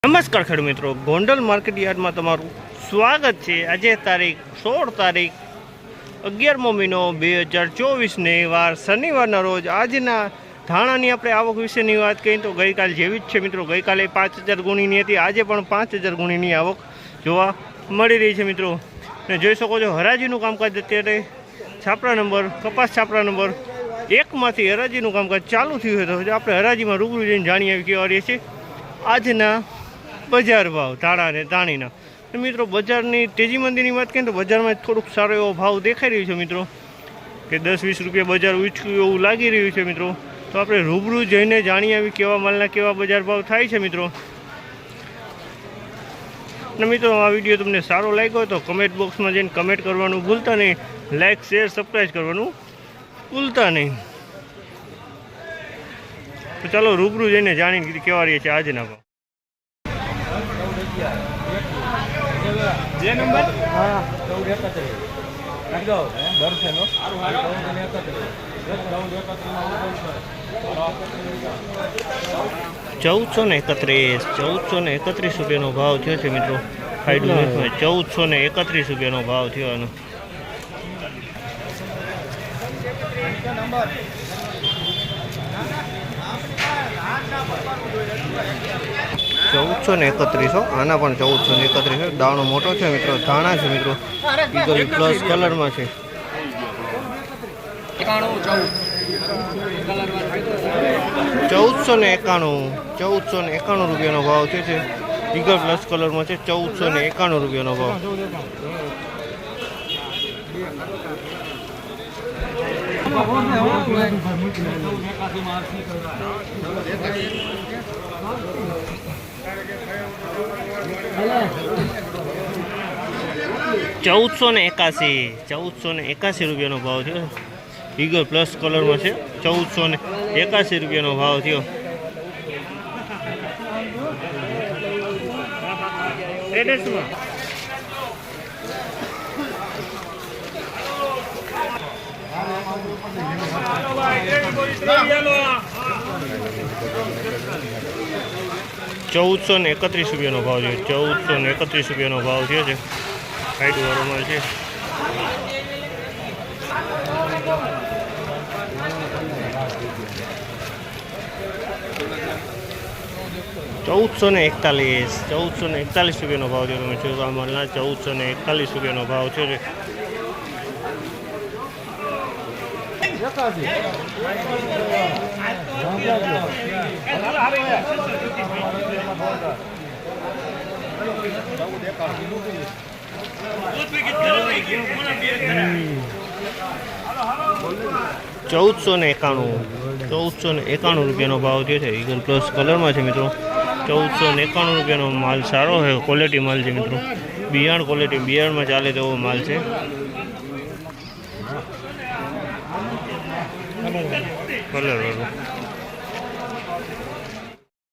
નમસ્કાર ખેડૂત મિત્રો, ગોંડલ માર્કેટ યાર્ડમાં તમારું સ્વાગત છે। આજે તારીખ 16 તારીખ 11મો મહિનો 2024ને વાર શનિવારના રોજ આજના ધાણાની આપણે આવક વિશેની વાત કરીએ તો ગઈકાલ જેવી જ છે મિત્રો। ગઈકાલે 5000 ગુણીની હતી, આજે પણ 5000 ગુણીની આવક જોવા મળી રહી છે મિત્રો। અને જોઈ શકો છો હરાજીનું કામકાજ અત્યારે છાપરા નંબર કપાસ છાપરા નંબર 1માંથી હરાજીનું કામકાજ ચાલુ થયું હતું। તો આપણે હરાજીમાં રૂબરૂ જઈને જાણી આવી કેવા રહીએ છીએ આજના બજાર ભાવ ધાણા અને ધાણીના। મિત્રો બજારની તેજી મંદીની વાત કરીએ તો બજારમાં થોડુંક સારો એવો ભાવ દેખાઈ રહ્યો છે મિત્રો, કે 10-20 રૂપિયા બજાર ઉચક્યું એવું લાગી રહ્યું છે મિત્રો। તો આપણે રૂબરૂ જઈને જાણી આવી કેવા માલના કેવા બજાર ભાવ થાય છે મિત્રો। અને મિત્રો આ વિડીયો તમને સારો લાગ્યો તો કમેન્ટ બોક્સમાં જઈને કમેન્ટ કરવાનું ભૂલતા નહીં, લાઇક શેર સબસ્ક્રાઈબ કરવાનું ભૂલતા નહીં। તો ચાલો રૂબરૂ જઈને જાણીને કેવા રહીએ છીએ આજના ભાવ। જે નંબર હા 1431 લગાવ દર છે નો 1431 રૂપિયાનો ભાવ થયો છે મિત્રો। ફાયદો 1431 રૂપિયાનો ભાવ થયો આનો। ₹1431 આના પણ 1431 દાણો મોટો છે મિત્રો, ધાણા છે મિત્રો, ઈગલ પ્લસ કલરમાં છે। 1491 રૂપિયાનો ભાવ છે। ઈગલ પ્લસ કલરમાં છે, 1491 રૂપિયાનો ભાવ। ₹1481 રૂપિયાનો ભાવ થયો। ઈગલ પ્લસ કલરમાં છે, 1481 રૂપિયાનો ભાવ થયો। ₹1431 રૂપિયાનો ભાવ છે, 1431 રૂપિયાનો ભાવ થયો છે। ફાયદો વાળો માલ છે। ₹1441 રૂપિયાનો ભાવ થયો। તમે જો આ માલના 1441 રૂપિયાનો ભાવ છે। 1491 રૂપિયાનો ભાવ થયો છે। ઈગલ પ્લસ કલરમાં છે મિત્રો, 1491 રૂપિયાનો માલ સારો છે, ક્વોલિટી માલ છે મિત્રો, બિયારણ ક્વોલિટી, બિયારણમાં ચાલે તેવો માલ છે। કલર વાળો